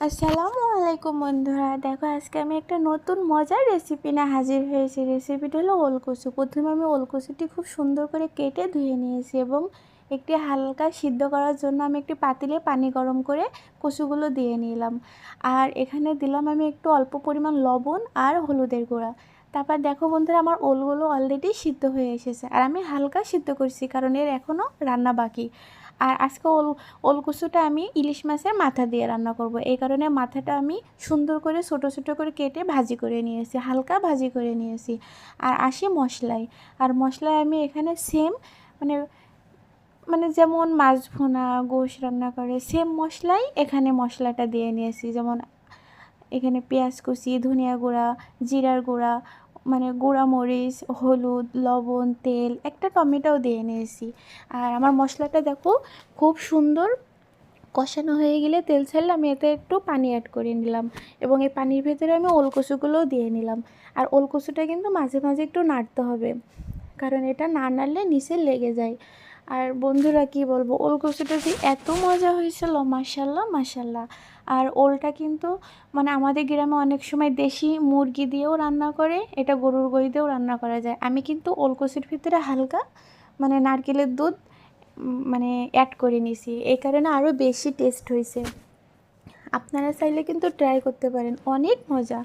আসসালামু আলাইকুম বন্ধুরা, দেখো আজকে আমি একটা নতুন মজার রেসিপি নিয়ে হাজির হয়েছি। রেসিপিটা হলো ওলকচু। প্রথমে আমি ওলকচুটি খুব সুন্দর করে কেটে ধুয়ে নিয়েছি এবং একটি হালকা সিদ্ধ করার জন্য আমি একটি পাতিলে পানি গরম করে কচুগুলো দিয়ে নিলাম। আর এখানে দিলাম আমি একটু অল্প পরিমাণ লবণ আর হলুদের গুঁড়া। তারপর দেখো বন্ধুরা, আমার ওলগুলো অলরেডি সিদ্ধ হয়ে এসেছে আর আমি হালকা সিদ্ধ করছি কারণ এর এখনও রান্না বাকি। আর আজকে ওলকচুটা আমি ইলিশ মাছের মাথা দিয়ে রান্না করব, এই কারণে মাথাটা আমি সুন্দর করে ছোটো ছোটো করে কেটে ভাজি করে নিয়েছি, হালকা ভাজি করে নিয়েছি। আর আসি মশলায়। আর মশলায় আমি এখানে সেম মানে মানে যেমন মাছ ভুনা গোশ রান্না করে সেম মশলাই এখানে মশলাটা দিয়ে নিয়েছি। যেমন এখানে পেঁয়াজ কুচি, ধনিয়া গুঁড়া, জিরার গুঁড়া, মানে গুঁড়া মরিচ, হলুদ, লবণ, তেল, একটা টমেটোও দিয়ে নিয়েছি। আর আমার মশলাটা দেখো খুব সুন্দর কষানো হয়ে গেলে তেল ছাড়লে আমি এতে একটু পানি অ্যাড করে নিলাম এবং এই পানির ভেতরে আমি ওলকচুগুলোও দিয়ে নিলাম। আর ওলকচুটা কিন্তু মাঝে মাঝে একটু নাড়তে হবে, কারণ এটা না নাড়লে নিচে লেগে যায়। আর বন্ধুরা কি বলবো, ওলকচুটা যে এত মজা হয়েছিল, মাশাল্লাহ মাশাল্লাহ। আর ওলটা কিন্তু মানে আমাদের গ্রামে অনেক সময় দেশি মুরগি দিয়েও রান্না করে, এটা গরুর গোশত দিয়েও রান্না করা যায়। আমি কিন্তু ওলকচুর ভিতরে হালকা মানে নারকেলের দুধ মানে অ্যাড করে নিছি, এই কারণে আরও বেশি টেস্ট হয়েছে। আপনারা চাইলে কিন্তু ট্রাই করতে পারেন, অনেক মজা।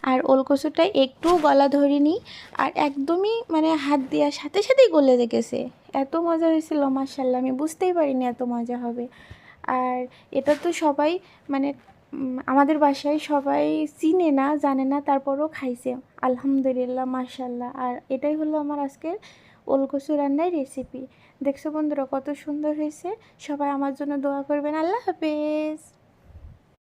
আর ওলকচুটা একটু গলা ধরিনি, আর একদমই মানে হাত দেওয়ার সাথে সাথেই গলে গেছে। এত মজা হয়েছিল মাশাল্লাহ, আমি বুঝতেই পারিনি এত মজা হবে। আর এটা তো সবাই মানে আমাদের বাসায় সবাই চিনে না, জানে না, তারপরও খাইছে আলহামদুলিল্লাহ মাশাল্লাহ। আর এটাই হলো আমার আজকের ওলকচু রান্নার রেসিপি। দেখছো বন্ধুরা কত সুন্দর হয়েছে। সবাই আমার জন্য দোয়া করবেন। আল্লাহ হাফেজ।